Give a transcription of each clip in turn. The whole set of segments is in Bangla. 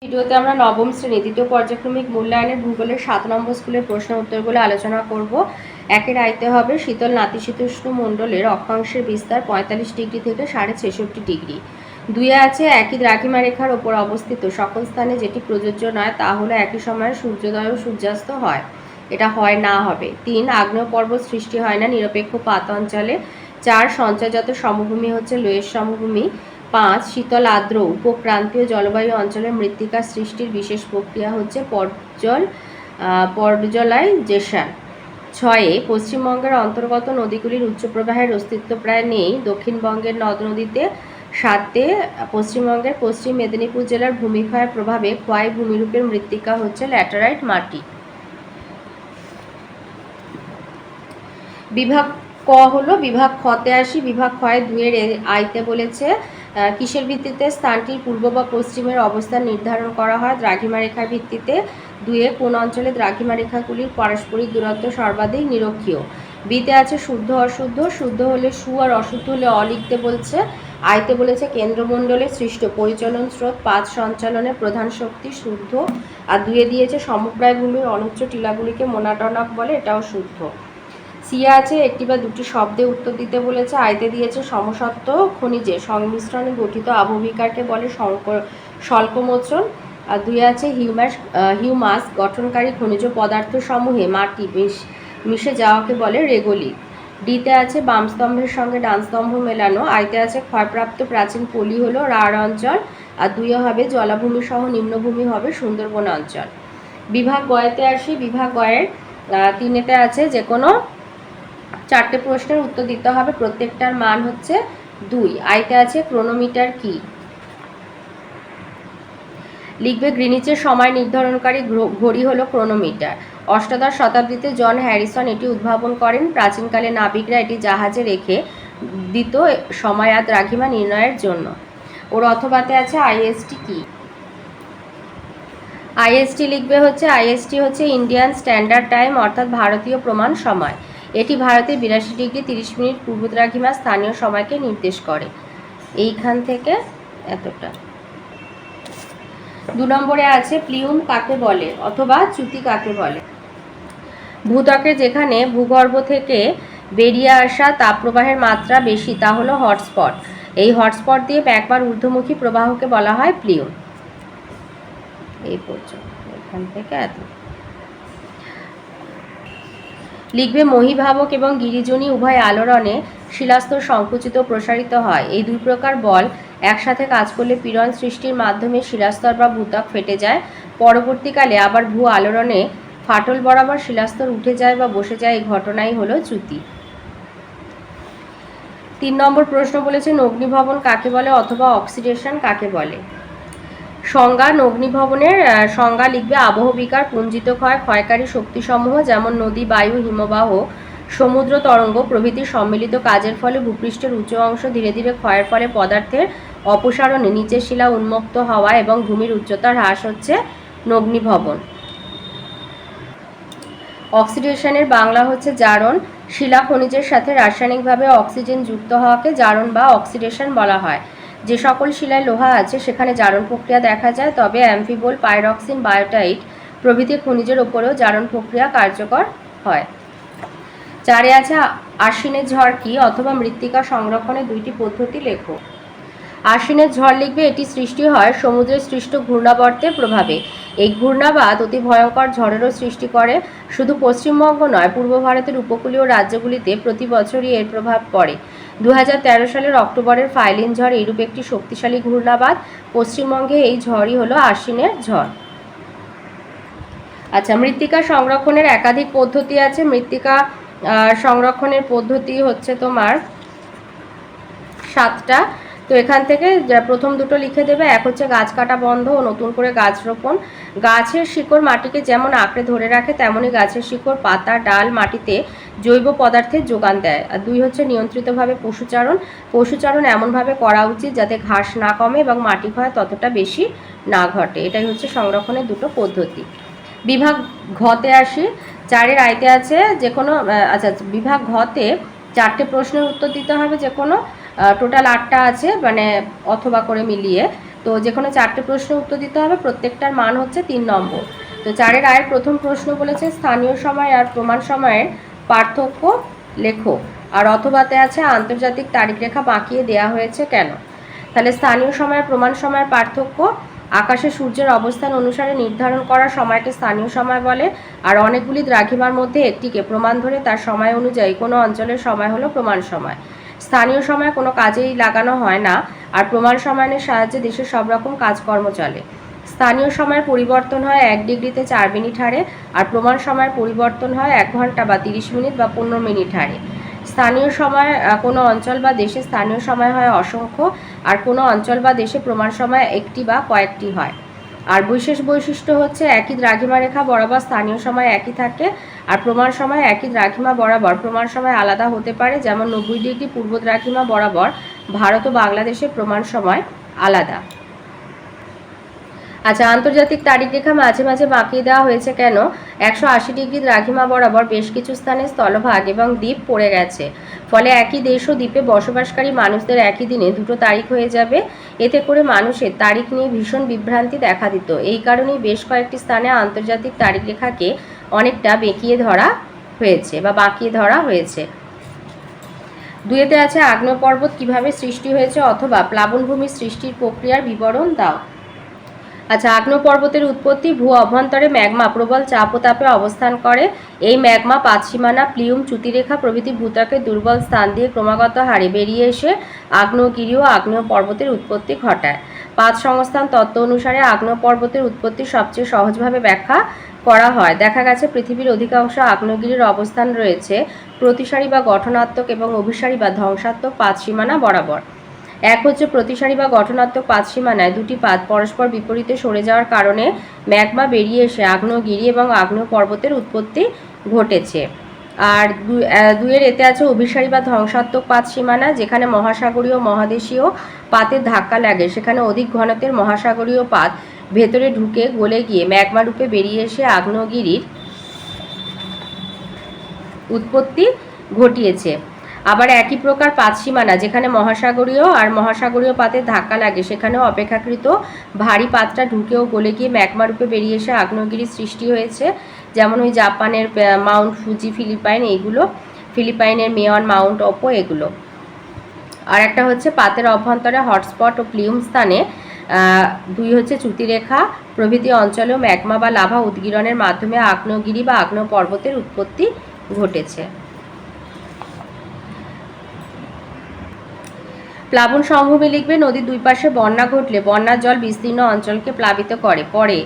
ভিডিওতে আমরা নবম শ্রেণী দ্বিতীয় পর্যায়ক্রমিক মূল্যায়নের ভূগোলের 7 নম্বর স্কুলের প্রশ্ন উত্তরগুলো আলোচনা করব। একের আইতে হবে শীতল নাতিশীতোষ্ণ মণ্ডলের অক্ষাংশের বিস্তার 45 ডিগ্রি থেকে 66.5 ডিগ্রি। দুইয়ে আছে একই দ্রাঘিমা রেখার ওপর অবস্থিত সকল স্থানে যেটি প্রযোজ্য নয় তা হলো একই সময়ে সূর্যোদয় ও সূর্যাস্ত হয়, এটা হয় না হবে। 3 আগ্নেয় পর্বত সৃষ্টি হয় না নিরপেক্ষ পাত অঞ্চলে। 4 সঞ্চয়জাত সমভূমি হচ্ছে লোয়ের সমভূমি। 5 শীতল আর্দ্র উপক্রান্তীয় জলবায়ু অঞ্চলে মৃত্তিকা সৃষ্টির বিশেষ প্রক্রিয়া হচ্ছে পর্জলাইজেশন। 6 পশ্চিমবঙ্গের অন্তর্গত নদীগুলির উচ্চ প্রবাহের অস্তিত্ব প্রায় নেই দক্ষিণবঙ্গের নদ নদীতে। 7 পশ্চিমবঙ্গের পশ্চিম মেদিনীপুর জেলার ভূমিক্ষয়ের প্রভাবে ক্ষয় ভূমিরূপের মৃত্তিকা হচ্ছে ল্যাটেরাইট মাটি। বিভাগ ক হলো বিভাগ খতে আসি। বিভাগ ক্ষয় 2-এর আইতে বলেছে কিসের ভিত্তিতে স্থানটির পূর্ব বা পশ্চিমের অবস্থান নির্ধারণ করা হয়? দ্রাঘিমা রেখার ভিত্তিতে। 2-এ কোন অঞ্চলে দ্রাঘিমা রেখাগুলির পারস্পরিক দূরত্ব সর্বাধিক নিরক্ষীয়? বিতে আছে শুদ্ধ অশুদ্ধ। শুদ্ধ হলে সু আর অশুদ্ধ হলে অ লিখতে বলছে। আইতে বলেছে কেন্দ্রমণ্ডলে সৃষ্ট পরিচলন স্রোত 5 সঞ্চালনের প্রধান শক্তি শুদ্ধ। আর 2-এ দিয়েছে সমপ্রায় ভূমির অনুচ্চ টিলাগুলিকে মোনাটনক বলে, এটাও শুদ্ধ। সি আছে একটি বা দুটি শব্দে উত্তর দিতে বলেছে। আইতে দিয়েছে সমসত্ব খনিজের সংমিশ্রণে গঠিত আবহবিকারকে বলে স্বল্পমোচন। আর 2-এ আছে হিউমাস গঠনকারী খনিজ পদার্থ সমূহে মাটি মিশে যাওয়াকে বলে রেগলিক। ডিতে আছে বাম স্তম্ভের সঙ্গে ডান স্তম্ভ মেলানো। আইতে আছে ক্ষয়প্রাপ্ত প্রাচীন পলি হলো রাঢ় অঞ্চল। আর 2-এ হবে জলাভূমি সহ নিম্নভূমি হবে সুন্দরবন অঞ্চল। বিভাগ গয়েতে আসি। বিভাগ গয়ের 3-এতে আছে যে কোনো 4টে প্রশ্নের উত্তর দিতে হবে, প্রত্যেকটার মান হচ্ছে 2। আইতে আছে ক্রোনোমিটার কি? লিখবে গ্রিনিচের সময় নির্ধারণকারী ঘড়ি হলো ক্রোনোমিটার। অষ্টাদশ শতাব্দীতে জন হ্যারিসন এটি উদ্ভাবন করেন। প্রাচীনকালে নাবিকরা এটি জাহাজে রেখে দিত সময় আর দ্রাঘিমা নির্ণয়ের জন্য। ওর অথবাতে আছে আইএসটি কি? আইএসটি লিখবে হচ্ছে আইএসটি হচ্ছে ইন্ডিয়ান স্ট্যান্ডার্ড টাইম অর্থাৎ ভারতীয় প্রমাণ সময়। এটি ভারতে 82 ডিগ্রি 30 মিনিট পূর্ব দ্রাঘিমা স্থানীয় সময়কে নির্দেশ করে। এইখান থেকে এতটা। 2 নম্বরে আছে প্লিউম কাকে বলে অথবা চ্যুতি কাকে বলে? ভূত্বকে যেখানে ভূগর্ভ থেকে বেরিয়ে আসা তাপপ্রবাহের মাত্রা বেশি তা হলো হটস্পট। এই হটস্পট দিয়ে একবার ঊর্ধ্বমুখী প্রবাহকে বলা হয় প্লিউম। এই পর্যন্ত এখান থেকে এত। লিখবে মহীভাবক এবং গিরিজনী উভয় আলোড়নে শিলাস্তর সংকুচিত প্রসারিত হয়। এই 2 প্রকার বল একসাথে কাজ করলে পীড়ন সৃষ্টির মাধ্যমে শিলাস্তর বা ভূত্বক ফেটে যায়। পরবর্তীকালে আবার ভূ আলোড়নে ফাটল বরাবর শিলাস্তর উঠে যায় বা বসে যায়, এই ঘটনাই হলো চ্যুতি। 3 নম্বর প্রশ্ন বলেছে অগ্নিভবন কাকে বলে অথবা অক্সিডেশন কাকে বলে? সংজ্ঞা অগ্নিভবনের সংজ্ঞা লিখবে আবহবিকার পুঞ্জিত ক্ষয়কারী শক্তিসমূহ যেমন নদী, বায়ু, হিমবাহ, সমুদ্র তরঙ্গ প্রভৃতির সম্মিলিত কাজের ফলে ভূপৃষ্ঠের উঁচু অংশ ধীরে ধীরে ক্ষয়ের ফলে পদার্থের অপসারণে নিচের শিলা উন্মুক্ত হওয়া এবং ভূমির উচ্চতার হ্রাস হচ্ছে অগ্নিভবন। অক্সিডেশনের বাংলা হচ্ছে জারণ। শিলা খনিজের সাথে রাসায়নিকভাবে অক্সিজেন যুক্ত হওয়াকে জারণ বা অক্সিডেশন বলা হয়। যে সকল শিলায় লোহা আছে সেখানে জারণ প্রক্রিয়া দেখা যায়, তবে অ্যামফিবোল, পাইরক্সিন, বায়োটাইট প্রভৃতি খনিজের ওপরেও জারণ প্রক্রিয়া কার্যকর হয়। 4-এ আছে আশ্বিনের ঝড় কি অথবা মৃত্তিকা সংরক্ষণের 2টি পদ্ধতি লেখো। আশ্বিনের ঝড় লিখবে এটি সৃষ্টি হয় সমুদ্রের সৃষ্ট ঘূর্ণাবর্তের প্রভাবে। এই ঘূর্ণাবাত অতি ভয়ঙ্কর ঝড়েরও সৃষ্টি করে। শুধু পশ্চিমবঙ্গ নয়, পূর্ব ভারতের উপকূলীয় রাজ্যগুলিতে প্রতি বছরই এর প্রভাব পড়ে। 2013 সালের অক্টোবরের ফাইলিন ঝড় এইরূপ একটি শক্তিশালী ঘূর্ণাবাত। পশ্চিমবঙ্গে এই ঝড়ই হলো আশ্বিনের ঝড়। আচ্ছা, মৃত্তিকা সংরক্ষণের একাধিক পদ্ধতি আছে। মৃত্তিকা সংরক্ষণের পদ্ধতি হচ্ছে তোমার 7টা। তো এখান থেকে প্রথম দুটো লিখে দেবে। এক হচ্ছে গাছ কাটা বন্ধ ও নতুন করে গাছ রোপণ। গাছের শিকড় মাটিকে যেমন আঁকড়ে ধরে রাখে তেমনি গাছের শিকড়, পাতা, ডাল মাটিতে জৈব পদার্থের যোগান দেয়। আর 2 হচ্ছে নিয়ন্ত্রিতভাবে পশুচারণ। পশুচারণ এমনভাবে করা উচিত যাতে ঘাস না কমে এবং মাটি ক্ষয় ততটা বেশি না ঘটে। এটাই হচ্ছে সংরক্ষণের 2টো পদ্ধতি। বিভাগ ঘতে আসি। 4-এর আইতে আছে যে কোনো আচ্ছা, বিভাগ ঘতে 4টে প্রশ্নের উত্তর দিতে হবে যে কোনো। টোটাল 8টা আছে, মানে অথবা করে মিলিয়ে। তো যে কোনো 4টে প্রশ্ন উত্তর দিতে হবে, প্রত্যেকটার মান হচ্ছে 3 নম্বর। তো 4-এর আয়ের প্রথম প্রশ্ন বলেছে স্থানীয় সময় আর প্রমাণ সময়ের পার্থক্য লেখো। আর অথবাতে আছে আন্তর্জাতিক তারিখ রেখা বাঁকিয়ে দেওয়া হয়েছে কেন। তাহলে স্থানীয় সময় প্রমাণ সময়ের পার্থক্য, আকাশে সূর্যের অবস্থান অনুসারে নির্ধারণ করা সময়কে স্থানীয় সময় বলে। আর অনেকগুলি দ্রাঘিমার মধ্যে একটিকে প্রমাণ ধরে তার সময় অনুযায়ী কোনো অঞ্চলের সময় হলো প্রমাণ সময়। স্থানীয় সময় কোনো কাজেই লাগানো হয় না, আর প্রমাণ সময়ের সাহায্যে দেশের সব রকম কাজকর্ম চলে। স্থানীয় সময়ের পরিবর্তন হয় 1 ডিগ্রিতে 4 মিনিট হারে, আর প্রমাণ সময়ের পরিবর্তন হয় 1 ঘন্টা বা 30 মিনিট বা 15 মিনিট হারে। স্থানীয় সময় কোনো অঞ্চল বা দেশে স্থানীয় সময় হয় অসংখ্য, আর কোনো অঞ্চল বা দেশে প্রমাণ সময় একটি বা কয়েকটি হয়। আর বিশেষ বৈশিষ্ট্য হচ্ছে একই দ্রাঘিমা রেখা বরাবর স্থানীয় সময় একই থাকে, আর প্রমাণ সময় একই দ্রাঘিমা বরাবর প্রমাণ সময় আলাদা হতে পারে। যেমন 90 ডিগ্রি পূর্ব দ্রাঘিমা বরাবর ভারত ও বাংলাদেশের প্রমাণ সময় আলাদা। আচ্ছা, আন্তর্জাতিক তারিখ রেখা মাঝে মাঝে বাঁকিয়ে দেওয়া হয়েছে কেন। 180 ডিগ্রি দ্রাঘিমা বরাবর বেশ কিছু স্থানে স্থলভাগ এবং দ্বীপ পড়ে গেছে, ফলে একই দেশ ও দ্বীপে বসবাসকারী মানুষদের একই দিনে দুটো তারিখ হয়ে যাবে। এতে করে মানুষের তারিখ নিয়ে ভীষণ বিভ্রান্তি দেখা দিত। এই কারণেই বেশ কয়েকটি স্থানে আন্তর্জাতিক তারিখ রেখাকে অনেকটা বাঁকিয়ে ধরা হয়েছে। 2-তে আছে আগ্নেয় পর্বত কিভাবে সৃষ্টি হয়েছে অথবা প্লাবনভূমি সৃষ্টির প্রক্রিয়ার বিবরণ দাও। আচ্ছা, আগ্নেয় পর্বতের উৎপত্তি ভূ অভ্যন্তরে ম্যাগমা প্রবল চাপ ও তাপে অবস্থান করে। এই ম্যাগমা পাতসীমানা, প্লিউম, চ্যুতিরেখা প্রভৃতি ভূত্বকের দুর্বল স্থান দিয়ে ক্রমাগত হারে বেরিয়ে এসে আগ্নেয়গিরি ও আগ্নেয় পর্বতের উৎপত্তি ঘটায়। পাত সংস্থান তত্ত্ব অনুসারে আগ্নেয় পর্বতের উৎপত্তি সবচেয়ে সহজভাবে ব্যাখ্যা করা হয়। দেখা গেছে পৃথিবীর অধিকাংশ আগ্নেয়গিরির অবস্থান রয়েছে প্রতিসারি বা গঠনাত্মক এবং অভিসারী বা ধ্বংসাত্মক পাতসীমানা বরাবর। এক হচ্ছে প্রতিসারি বা গঠনাত্মক পাতসীমানায় দুটি পাত পরস্পর বিপরীতে সরে যাওয়ার কারণে ম্যাগমা বেরিয়ে এসে আগ্নেয়গিরি এবং আগ্নেয় পর্বতের উৎপত্তি ঘটেছে। আর 2-এর এতে আছে অভিসারী বা ধ্বংসাত্মক পাতসীমানা, যেখানে মহাসাগরীয় মহাদেশীয় পাতের ধাক্কা লাগে, সেখানে অধিক ঘনত্বের মহাসাগরীয় পাত ভেতরে ঢুকে গলে গিয়ে ম্যাগমা রূপে বেরিয়ে এসে আগ্নেয়গিরির উৎপত্তি ঘটিয়েছে। আবার একই প্রকার পাতসীমানা, যেখানে মহাসাগরীয় পাতের ধাক্কা লাগে, সেখানেও অপেক্ষাকৃত ভারী পাতটা ঢুকেও গলে গিয়ে ম্যাগমা রূপে বেরিয়ে এসে আগ্নেয়গিরির সৃষ্টি হয়েছে। যেমন ওই জাপানের মাউন্ট ফুজি, ফিলিপাইনের মেয়ন মাউন্ট ওপো এগুলো। আর একটা হচ্ছে পাতের অভ্যন্তরে হটস্পট ও প্লিউম স্থানে। 2 হচ্ছে চ্যুতিরেখা প্রভৃতি অঞ্চলেও ম্যাগমা বা লাভা উদ্গীরণের মাধ্যমে আগ্নেয়গিরি বা আগ্নেয় পর্বতের উৎপত্তি ঘটেছে। প্লাবন সমভূমি লিখবে। নদীর দুই পাশে বন্যা ঘটলে বন্যার জল বিস্তীর্ণ অঞ্চলকে প্লাবিত করে। পরে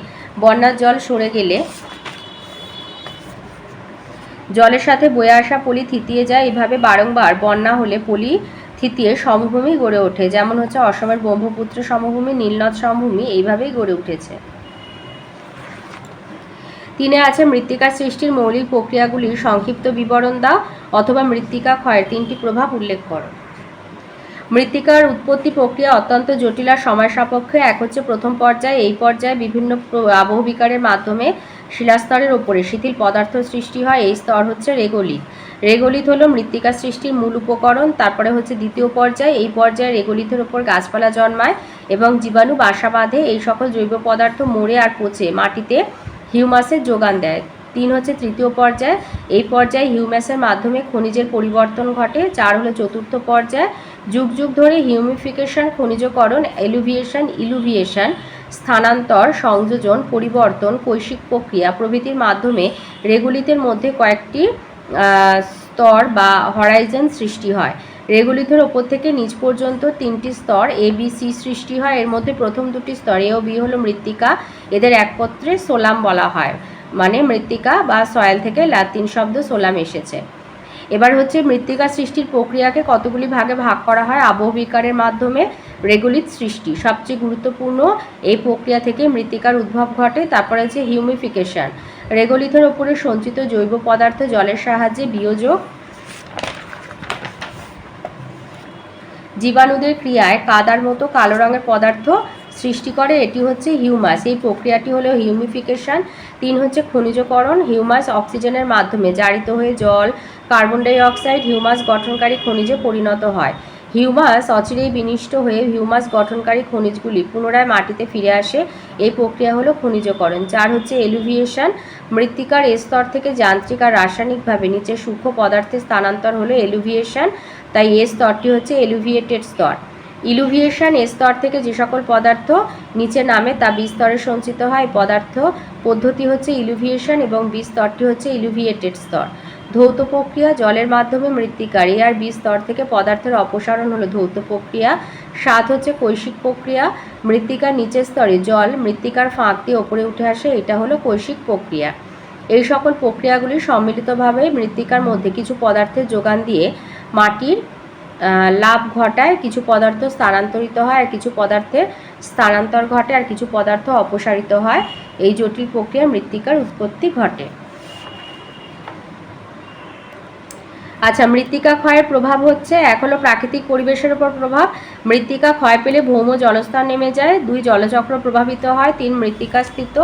বন্যার জল সরে গেলে জলের সাথে বয়ে আসা পলি থিতিয়ে যায়। এভাবে বারংবার বন্যা হলে পলি থিতিয়ে সমভূমি গড়ে ওঠে। যেমন হচ্ছে অসমের ব্রহ্মপুত্র সমভূমি, নীলনদ সমভূমি এইভাবেই গড়ে উঠেছে। 3-এ আছে মৃত্তিকা সৃষ্টির মৌলিক প্রক্রিয়াগুলির সংক্ষিপ্ত বিবরণ দাও অথবা মৃত্তিকা ক্ষয়ের 3টি প্রভাব উল্লেখ করো। মৃত্তিকার উৎপত্তি প্রক্রিয়া অত্যন্ত জটিল আর সময় সাপেক্ষ। এক হচ্ছে প্রথম পর্যায়ে। এই পর্যায়ে বিভিন্ন আবহবিকারের মাধ্যমে শিলাস্তরের ওপরে শিথিল পদার্থ সৃষ্টি হয়। এই স্তর হচ্ছে রেগোলিথ। রেগোলিথ হলো মৃত্তিকা সৃষ্টির মূল উপকরণ। তারপরে হচ্ছে দ্বিতীয় পর্যায়ে। এই পর্যায়ে রেগোলিথের ওপর গাছপালা জন্মায় এবং জীবাণু বাসা বাঁধে। এই সকল জৈব পদার্থ মরে আর পচে মাটিতে হিউমাসের যোগান দেয়। 3 হচ্ছে তৃতীয় পর্যায়। এই পর্যায়ে হিউম্যাসের মাধ্যমে খনিজের পরিবর্তন ঘটে। 4 হলো চতুর্থ পর্যায়। যুগ যুগ ধরে হিউমিফিকেশন, খনিজকরণ, ইলুভিয়েশন, স্থানান্তর, সংযোজন, পরিবর্তন, কৈশিক প্রক্রিয়া প্রভৃতির মাধ্যমে রেগুলিথের মধ্যে কয়েকটি স্তর বা হরাইজন সৃষ্টি হয়। রেগুলিথের ওপর থেকে নিচ পর্যন্ত 3টি স্তর এ বি সি সৃষ্টি হয়। এর মধ্যে প্রথম 2টি স্তর এ ও বি হলো মৃত্তিকা। এদের একত্রে সোলাম বলা হয়, মানে মৃত্তিকা বা সয়েল থেকে লাতিন শব্দ সোলাম এসেছে। এবার হচ্ছে মৃত্তিকা সৃষ্টির প্রক্রিয়াকে কতগুলি ভাগে ভাগ করা হয়। আবহবিকারের মাধ্যমে রেগুলিথ সৃষ্টি সবচেয়ে গুরুত্বপূর্ণ। এই প্রক্রিয়া থেকে মৃত্তিকার উদ্ভব ঘটে। তারপরে হচ্ছে হিউমিফিকেশন। রেগুলিথের ওপরে সঞ্চিত জৈব পদার্থ জলের সাহায্যে বিয়োজক জীবাণুদের ক্রিয়ায় কাদার মতো কালো রঙের পদার্থ সৃষ্টি করে। এটি হচ্ছে হিউমাস। এই প্রক্রিয়াটি হলো হিউমিফিকেশন। 3 হচ্ছে খনিজকরণ। হিউমাস অক্সিজেনের মাধ্যমে জারিত হয়ে জল, কার্বন ডাই অক্সাইড, হিউমাস গঠনকারী খনিজে পরিণত হয়। হিউমাস অচিরেই বিনষ্ট হয়ে হিউমাস গঠনকারী খনিজগুলি পুনরায় মাটিতে ফিরে আসে। এই প্রক্রিয়া হলো খনিজকরণ। 4 হচ্ছে এলুভিয়েশন, মৃত্তিকার স্তর থেকে যান্ত্রিক আর রাসায়নিকভাবে নিচে সূক্ষ্ম পদার্থের স্থানান্তর হলো এলুভিয়েশন, তাই এই স্তরটি হচ্ছে এলুভিয়েটেড স্তর। ইলুভিয়েশন স্তর থেকে যে সকল পদার্থ নিচে নামে তা বিস্তরে সঞ্চিত হয়, পদার্থ পদ্ধতি হচ্ছে ইলুভিয়েশন এবং বিস্তরটি হচ্ছে ইলুভিয়েটেড স্তর। ধৌত প্রক্রিয়া, জলের মাধ্যমে মৃত্তিকার এ আর বি স্তর থেকে পদার্থের অপসারণ হলো ধৌত প্রক্রিয়া। 7 হচ্ছে কৈশিক প্রক্রিয়া, মৃত্তিকার নিচের স্তরে জল মৃত্তিকার ফাঁক দিয়ে ওপরে উঠে আসে, এটা হলো কৈশিক প্রক্রিয়া। এই সকল প্রক্রিয়াগুলি সম্মিলিতভাবে মৃত্তিকার মধ্যে কিছু পদার্থের যোগান দিয়ে মাটির লাভ ঘটায়, কিছু পদার্থ স্থানান্তরিত হয় আর কিছু পদার্থের স্থানান্তর ঘটে আর কিছু পদার্থ অপসারিত হয়। এই জটিল প্রক্রিয়ার মৃত্তিকার উৎপত্তি ঘটে। আচ্ছা, মৃত্তিকা ক্ষয়ের প্রভাব হচ্ছে, এক হলো প্রাকৃতিক পরিবেশের উপর প্রভাব, মৃত্তিকা ক্ষয় পেলে ভৌম জলস্তর নেমে যায়। 2 জলচক্র প্রভাবিত হয়। 3 মৃত্তিকাস্থিত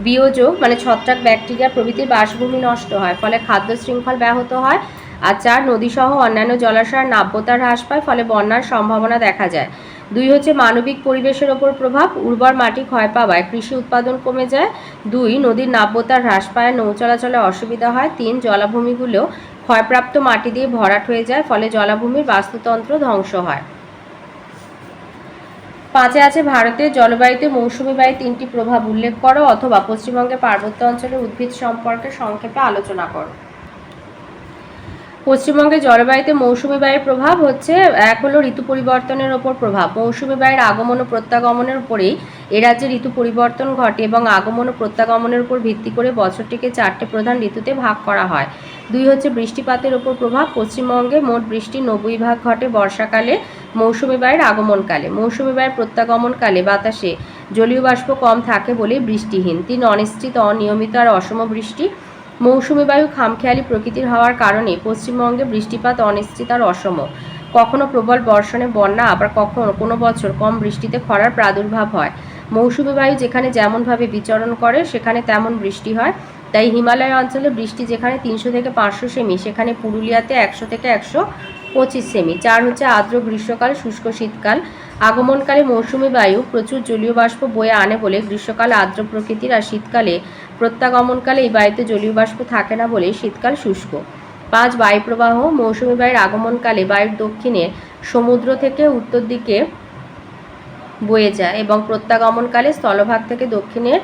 বিয়োজক মানে ছত্রাক, ব্যাকটেরিয়া প্রভৃতির বাসভূমি নষ্ট হয়, ফলে খাদ্য শৃঙ্খল ব্যাহত হয়। আর 4 নদীসহ অন্যান্য জলাশয়ের নাব্যতা হ্রাস পায়, ফলে বন্যার সম্ভাবনা দেখা যায়। 2 হচ্ছে মানবিক পরিবেশের ওপর প্রভাব, উর্বর মাটি ক্ষয় পাওয়ায় কৃষি উৎপাদন কমে যায়। 2 নদীর নাব্যতা হ্রাস পায়, নৌ চলাচলে অসুবিধা হয়। 3 জলাভূমিগুলো ক্ষয়প্রাপ্ত মাটি দিয়ে ভরাট হয়ে যায়, ফলে জলাভূমির বাস্তুতন্ত্র ধ্বংস হয়। 5 আছে ভারতের জলবায়ুতে মৌসুমী বায়ুর 3টি প্রভাব উল্লেখ করো, অথবা পশ্চিমবঙ্গের পার্বত্য অঞ্চলের উদ্ভিদ সম্পর্কে সংক্ষেপে আলোচনা করো। পশ্চিমবঙ্গের জলবায়ুতে মৌসুমী বায়ুর প্রভাব হচ্ছে, এক হলো ঋতু পরিবর্তনের ওপর প্রভাব। মৌসুমী বায়ুর আগমন ও প্রত্যাগমনের উপরেই এ রাজ্যে ঋতু পরিবর্তন ঘটে এবং আগমন ও প্রত্যাগমনের উপর ভিত্তি করে বছরটিকে 4টে প্রধান ঋতুতে ভাগ করা হয়। 2 হচ্ছে বৃষ্টিপাতের ওপর প্রভাব। পশ্চিমবঙ্গে মোট বৃষ্টির 90% ঘটে বর্ষাকালে মৌসুমী বায়ুর আগমনকালে। মৌসুমী বায়ুর প্রত্যাগমনকালে বাতাসে জলীয় বাষ্প কম থাকে বলে বৃষ্টিহীন। 3 অনিশ্চিত, অনিয়মিত আর অসম বৃষ্টি। মৌসুমী বায়ু খামখেয়ালি প্রকৃতির হওয়ার কারণে পশ্চিমবঙ্গে বৃষ্টিপাত অনিশ্চিত আর অসম। কখনো প্রবল বর্ষণে বন্যা, আবার কখনো কোনো বছর কম বৃষ্টিতে খরার প্রাদুর্ভাব হয়। মৌসুমী বায়ু যেখানে যেমনভাবে বিচরণ করে সেখানে তেমন বৃষ্টি হয়, তাই হিমালয় অঞ্চলে বৃষ্টি যেখানে 300 থেকে 500 সেমি, সেখানে পুরুলিয়াতে 100 থেকে 125 সেমি। 4 হচ্ছে আর্দ্র গ্রীষ্মকাল, শুষ্ক শীতকাল। আগমনকালে মৌসুমী বায়ু প্রচুর জলীয় বাষ্প বয়ে আনে বলে গ্রীষ্মকাল আর্দ্র প্রকৃতির, আর শীতকালে প্রত্যাগমনকালে এই বায়ুতে জলীয় বাষ্প থাকে না বলে শীতকাল শুষ্ক। 5 বায়ুপ্রবাহ, মৌসুমী বায়ুর আগমনকালে বায়ুর দক্ষিণে সমুদ্র থেকে উত্তর দিকে বয়ে যায় এবং প্রত্যাগমনকালে স্থলভাগ থেকে দক্ষিণের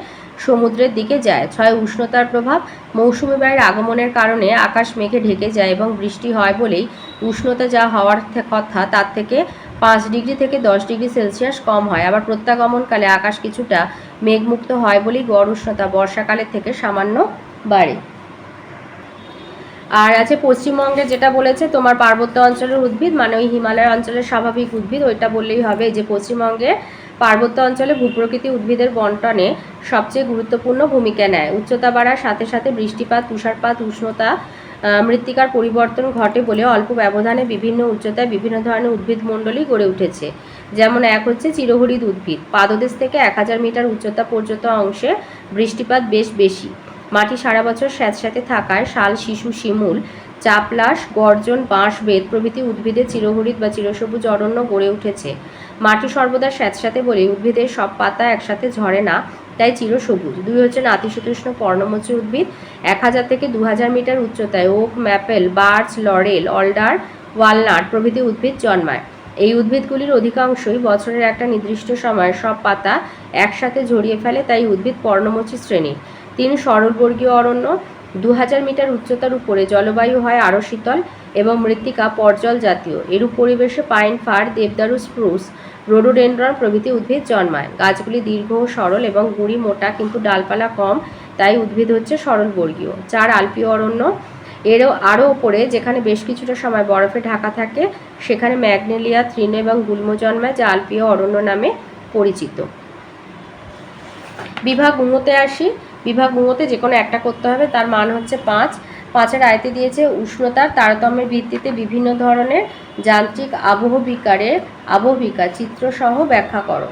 সমুদ্রের দিকে যায়। 6 উষ্ণতার প্রভাব, মৌসুমী বায়ুর আগমনের কারণে আকাশ মেঘে ঢেকে যায় এবং বৃষ্টি হয় বলেই উষ্ণতা যা হওয়ার কথা তার থেকে 5 ডিগ্রি থেকে 10 ডিগ্রি সেলসিয়াস কম হয়। আবার প্রত্যাগমনকালে আকাশ কিছুটা মেঘমুক্ত হয় বলেই গড় উষ্ণতা বর্ষাকালের থেকে সামান্য বাড়ে। আর আছে পশ্চিমবঙ্গে যেটা বলেছে তোমার পার্বত্য অঞ্চলের উদ্ভিদ, মানে ওই হিমালয় অঞ্চলের স্বাভাবিক উদ্ভিদ, ওইটা বললেই হবে। যে পশ্চিমবঙ্গে পার্বত্য অঞ্চলে ভূপ্রকৃতি উদ্ভিদের বন্টনে সবচেয়ে গুরুত্বপূর্ণ ভূমিকা নেয়। উচ্চতা বাড়ার সাথে সাথে বৃষ্টিপাত, তুষারপাত, উষ্ণতা, মৃত্তিকার পরিবর্তন ঘটে বলে অল্প ব্যবধানে বিভিন্ন উচ্চতায় বিভিন্ন ধরনের উদ্ভিদমণ্ডলী গড়ে উঠেছে। যেমন 1 হচ্ছে চিরহরিৎ উদ্ভিদ, পাদদেশ থেকে 1000 মিটার উচ্চতা পর্যন্ত অংশে বৃষ্টিপাত বেশ বেশি। মাটি সারা বছর স্যাঁতস্যাঁতে থাকায় শাল, শিশু, শিমুল, চাপলাশ, গর্জন, বাঁশ, বেত প্রভৃতি উদ্ভিদের চিরহরিৎ বা চিরসবুজ অরণ্য গড়ে উঠেছে। মাটি সর্বদা স্যাঁতস্যাঁতে বলে উদ্ভিদের সব পাতা একসাথে ঝরে না, তাই চিরসবুজ। 2 হচ্ছে নাতিশীতোষ্ণ পর্ণমোচী উদ্ভিদ, 1000 থেকে 2000 মিটার উচ্চতায় oak, maple, birch, laurel, alder, walnut প্রভৃতি উদ্ভিদ জন্মায়। এই উদ্ভিদগুলির অধিকাংশই বছরের একটা নির্দিষ্ট সময়ে সব পাতা একসাথে ঝরিয়ে ফেলে, তাই উদ্ভিদ পর্ণমোচী শ্রেণীর। 3 সরলবর্গীয় অরণ্য, 2000 মিটার উচ্চতার উপরে জলবায়ু হয় আরও শীতল এবং মৃত্তিকা পর্জল জাতীয়। এরূপ পরিবেশে পাইন, ফার, দেবদারু, স্প্রুস, রোডোডেনড্রন প্রভৃতি উদ্ভিদ জন্মায়। গাছগুলি দীর্ঘ ও সরল এবং গুঁড়ি মোটা কিন্তু ডালপালা কম, তাই উদ্ভিদ হচ্ছে সরলবর্গীয়। 4 আলপীয় অরণ্য, আরও ওপরে যেখানে বেশ কিছুটা সময় বরফে ঢাকা থাকে সেখানে ম্যাগনোলিয়া, তৃণ এবং গুল্ম জন্মায়, যা আলপীয় অরণ্য নামে পরিচিত। বিভাগ ঙতে আসি। বিভাগ ঙতে যে কোনো একটা করতে হবে, তার মান হচ্ছে 5। 5-এর আয়তে দিয়েছে উষ্ণতার তারতম্যের ভিত্তিতে বিভিন্ন ধরনের যান্ত্রিক আবহবিকার চিত্রসহ ব্যাখ্যা করো।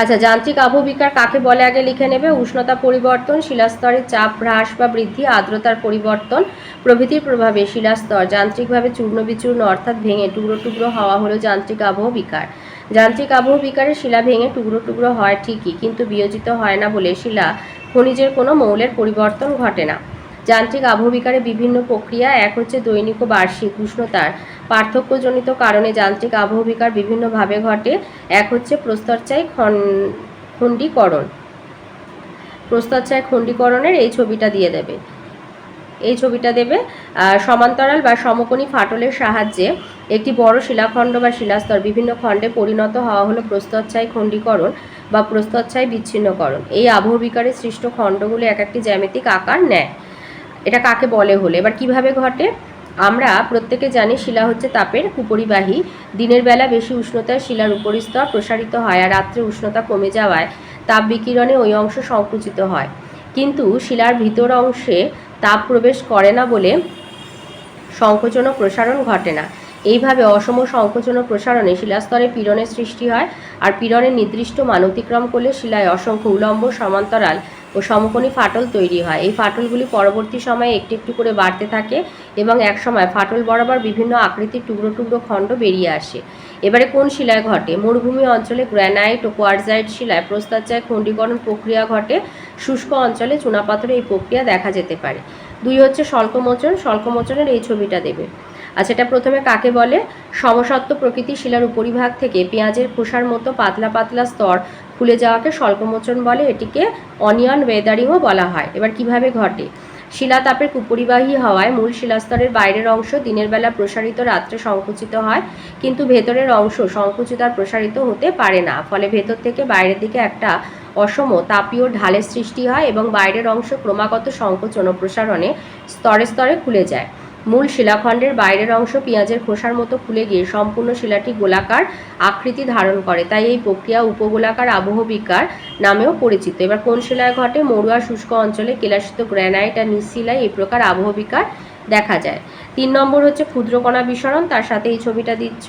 আচ্ছা, যান্ত্রিক আবহবিকার কাকে বলে আগে লিখে নেবে। উষ্ণতা পরিবর্তন, শিলাস্তরের চাপ হ্রাস বা বৃদ্ধি, আর্দ্রতার পরিবর্তন প্রভৃতির প্রভাবে শিলাস্তর যান্ত্রিকভাবে চূর্ণ বিচূর্ণ অর্থাৎ ভেঙে টুকরো টুকরো হওয়া হলো যান্ত্রিক আবহবিকার। যান্ত্রিক আবহবিকারে শিলা ভেঙে টুকরো টুকরো হয় ঠিকই, কিন্তু বিয়োজিত হয় না বলে শিলা খনিজের কোনো মৌলের পরিবর্তন ঘটে না। যান্ত্রিক আবহবিকারে বিভিন্ন প্রক্রিয়া, এক হচ্ছে দৈনিক ও বার্ষিক উষ্ণতার পার্থক্যজনিত কারণে যান্ত্রিক আবহবিকার বিভিন্নভাবে ঘটে। এক হচ্ছে প্রস্তরচায়ী খণ্ডীকরণ। প্রস্তরচায়ী খণ্ডীকরণের এই ছবিটা দিয়ে দেবে, এই ছবিটা দেবে। সমান্তরাল বা সমকোণী ফাটলের সাহায্যে একটি বড় শিলাখণ্ড বা শিলাস্তর বিভিন্ন খণ্ডে পরিণত হওয়া হলো প্রস্তরচায়ী খণ্ডীকরণ বা প্রস্তরচায়ী বিচ্ছিন্নকরণ। এই আবহবিকারে সৃষ্ট খণ্ডগুলো এক একটি জ্যামিতিক আকার নেয়। এটা কাকে বলে হলো। এবার কিভাবে ঘটে? আমরা প্রত্যেকে জানি শিলা হচ্ছে তাপের কুপরিবাহী। দিনের বেলা বেশি উষ্ণতায় শিলার উপরিস্তর প্রসারিত হয়, আর রাত্রে উষ্ণতা কমে যাওয়ায় তাপ বিকিরণে ওই অংশ সংকুচিত হয়। কিন্তু শিলার ভিতর অংশে তাপ প্রবেশ করে না বলে সংকোচন ও প্রসারণ ঘটে না। এইভাবে অসম সংকোচন ও প্রসারণে শিলাস্তরে পীড়নের সৃষ্টি হয়, আর পীড়নের নির্দিষ্ট মান অতিক্রম করলে শিলায় অসংখ্য উলম্ব, সমান্তরাল ও সমকোণী ফাটল তৈরি হয়। এই ফাটলগুলি পরবর্তী সময়ে একটু একটু করে বাড়তে থাকে এবং এক সময় ফাটল বরাবর বিভিন্ন আকৃতির টুকরো টুকরো খণ্ড বেরিয়ে আসে। এবারে কোন শিলায় ঘটে? মরুভূমি অঞ্চলে গ্র্যানাইট ও কোয়ার্টজাইট শিলায় প্রস্তরচায়ী খণ্ডীকরণ প্রক্রিয়া ঘটে। শুষ্ক অঞ্চলে চুনাপাথরে এই প্রক্রিয়া দেখা যেতে পারে। দুই হচ্ছে স্বল্পমোচন। স্বল্পমোচনের এই ছবিটা দেবে। আচ্ছা, এটা প্রথমে কাকে বলে? সমসত্ব প্রকৃতির শিলার উপরিভাগ থেকে পেঁয়াজের খোসার মতো পাতলা পাতলা স্তর খুলে যাওয়াকে স্বল্পমোচন বলে। এটিকে অনিয়ন ওয়েদারিংও বলা হয়। এবার কিভাবে ঘটে? শিলা তাপের কুপরিবাহী হওয়ায় মূল শিলাস্তরের বাইরের অংশ দিনের বেলা প্রসারিত, রাত্রে সংকুচিত হয়, কিন্তু ভেতরের অংশ সংকুচিত আর প্রসারিত হতে পারে না। ফলে ভেতর থেকে বাইরের দিকে একটা অসম তাপীয় ঢালের সৃষ্টি হয় এবং বাইরের অংশ ক্রমাগত সংকোচন ও প্রসারণে স্তরে স্তরে খুলে যায়। মূল শিলাখণ্ডের বাইরের অংশ পেঁয়াজের খোসার মতো খুলে গিয়ে সম্পূর্ণ শিলাটি গোলাকার আকৃতি ধারণ করে, তাই এই প্রক্রিয়া উপগোলাকার আবহবিকার নামেও পরিচিত। এবার কোন শিলায় ঘটে? মরুয়া শুষ্ক অঞ্চলে কেলাসিত গ্র্যানাইট আর নিঃশিলায় এই প্রকার আবহবিকার দেখা যায়। 3 নম্বর হচ্ছে ক্ষুদ্রকণা বিসরণ, তার সাথে এই ছবিটা দিচ্ছ।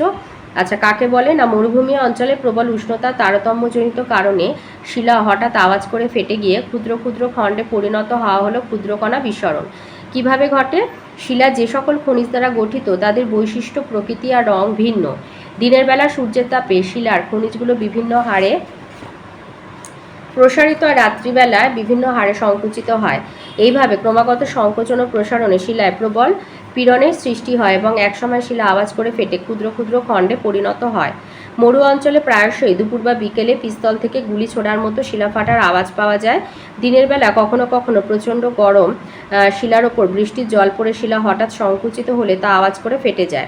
আচ্ছা, কাকে বলে? না, মরুভূমি অঞ্চলে প্রবল উষ্ণতা তারতম্যজনিত কারণে শিলা হঠাৎ আওয়াজ করে ফেটে গিয়ে ক্ষুদ্র ক্ষুদ্র খণ্ডে পরিণত হওয়া হলো ক্ষুদ্রকণা বিসরণ। কিভাবে ঘটে? শিলা যে সকল খনিজ দ্বারা গঠিত তাদের বৈশিষ্ট্য, প্রকৃতি আর রং ভিন্ন। দিনের বেলা সূর্যের তাপে শিলার খনিজগুলো বিভিন্ন হারে প্রসারিত আর রাত্রিবেলায় বিভিন্ন হারে সংকুচিত হয়। এইভাবে ক্রমাগত সংকোচন ও প্রসারণে শিলায় প্রবল পীড়নের সৃষ্টি হয় এবং একসময় শিলা আওয়াজ করে ফেটে ক্ষুদ্র ক্ষুদ্র খণ্ডে পরিণত হয়। মরু অঞ্চলে প্রায়শই দুপুর বা বিকেলে পিস্তল থেকে গুলি ছোড়ার মতো শিলা ফাটার আওয়াজ পাওয়া যায়। দিনের বেলা কখনো কখনো প্রচণ্ড গরম শিলার ওপর বৃষ্টির জল পড়ে শিলা হঠাৎ সংকুচিত হলে তা আওয়াজ করে ফেটে যায়।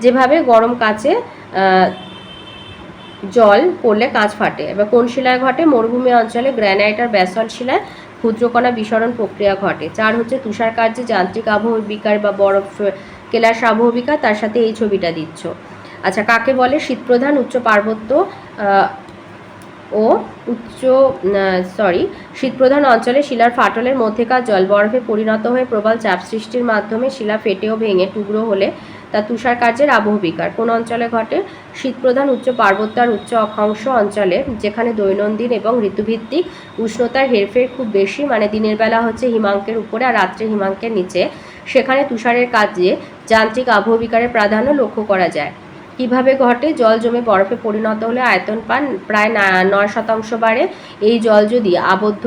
যেভাবে গরম কাচে জল পড়লে কাঁচ ফাটে। এবার কোন শিলায় ঘটে? মরুভূমি অঞ্চলে গ্র্যানাইট আর ব্যাসল্ট শিলায় ক্ষুদ্রকণা বিসরণ প্রক্রিয়া ঘটে। 4 হচ্ছে তুষারকার্যে যান্ত্রিক আবহবিকার বা বরফ কেলাস আবহবিকার, তার সাথে এই ছবিটা দিচ্ছ। আচ্ছা, কাকে বলে? শীতপ্রধান উচ্চ পার্বত্য ও শীতপ্রধান অঞ্চলে শিলার ফাটলের মধ্যেকার জল বরফে পরিণত হয়ে প্রবল চাপ সৃষ্টির মাধ্যমে শিলা ফেটে ও ভেঙে টুকরো হলে তা তুষারকার্যের আবহবিকার। কোন অঞ্চলে ঘটে? শীতপ্রধান উচ্চ পার্বত্য আর উচ্চ অক্ষাংশ অঞ্চলে, যেখানে দৈনন্দিন এবং ঋতুভিত্তিক উষ্ণতার হেরফের খুব বেশি, মানে দিনের বেলা হচ্ছে হিমাঙ্কের উপরে আর রাত্রে হিমাঙ্কের নিচে, সেখানে তুষারের কাজে যান্ত্রিক আবহবিকারের প্রাধান্য লক্ষ্য করা যায়। কিভাবে ঘটে? জল জমে বরফে পরিণত হলে আয়তন পান প্রায় 9% বাড়ে। এই জল যদি আবদ্ধ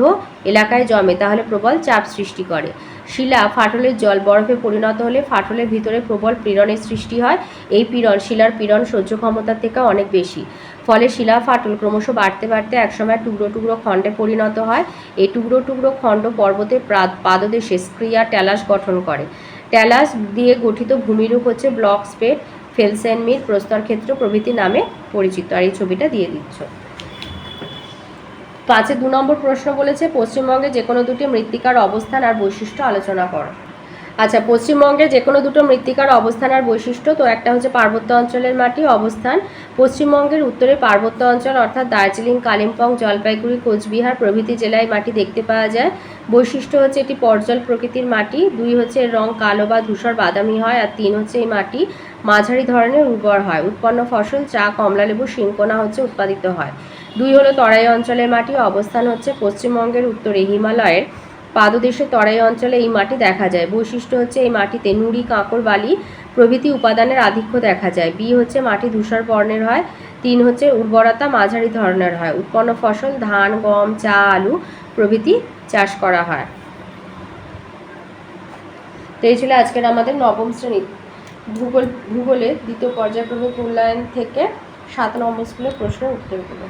এলাকায় জমে তাহলে প্রবল চাপ সৃষ্টি করে। শিলা ফাটলের জল বরফে পরিণত হলে ফাটলের ভিতরে প্রবল পীড়নের সৃষ্টি হয়। এই পীড়ন শিলার পীড়ন সহ্য ক্ষমতার থেকে অনেক বেশি। ফলে শিলা ফাটল ক্রমশ বাড়তে বাড়তে একসময় টুকরো টুকরো খণ্ডে পরিণত হয়। এই টুকরো টুকরো খণ্ড পর্বতের পাদদেশে স্ক্রিয়া ট্যালাস গঠন করে। ট্যালাস দিয়ে গঠিত ভূমিরূপ হচ্ছে ব্লক স্পেট, ফেলসেনমির, প্রস্তরক্ষেত্র প্রভৃতি নামে পরিচিত। আর এই ছবিটা দিয়ে দিচ্ছ। 5-এ 2 নম্বর প্রশ্ন বলেছে পশ্চিমবঙ্গে যে কোনো দুটি মৃত্তিকার অবস্থান আর বৈশিষ্ট্য আলোচনা করো। আচ্ছা, পশ্চিমবঙ্গে যে কোনো দুটো মৃত্তিকার অবস্থান আর বৈশিষ্ট্য। তো একটা হচ্ছে পার্বত্য অঞ্চলের মাটি অবস্থান। পশ্চিমবঙ্গের উত্তরে পার্বত্য অঞ্চল অর্থাৎ দার্জিলিং, কালিম্পং, জলপাইগুড়ি, কোচবিহার প্রভৃতি জেলায় মাটি দেখতে পাওয়া যায়। বৈশিষ্ট্য হচ্ছে এটি পর্জল প্রকৃতির মাটি। 2 হচ্ছে এর রং কালো বা ধূসর বাদামি হয়। আর 3 হচ্ছে এই মাটি মাঝারি ধরনের উর্বর হয়। উৎপন্ন ফসল চা, কমলালেবু, শিংকোনা হচ্ছে উৎপাদিত হয়। 2 হলো তরাই অঞ্চলের মাটি, অবস্থান হচ্ছে পশ্চিমবঙ্গের উত্তরে হিমালয়ের পাদদেশে তরাই অঞ্চলে এই মাটি দেখা যায়। বৈশিষ্ট্য হচ্ছে এই মাটিতে নুড়ি, কাঁকর, বালি প্রভৃতি উপাদানের আধিক্য দেখা যায়। বি হচ্ছে মাটি ধূসর বর্ণের হয়। 3 হচ্ছে উর্বরতা মাঝারি ধরনের হয়। উৎপন্ন ফসল ধান, গম, চা, আলু প্রভৃতি চাষ করা হয়। তো এই ছিল আজকের আমাদের নবম শ্রেণী ভূগোলের দ্বিতীয় পর্যায়ক্রমিক মূল্যায়ন থেকে 7 নম্বর স্কুলের প্রশ্নের উত্তরগুলো।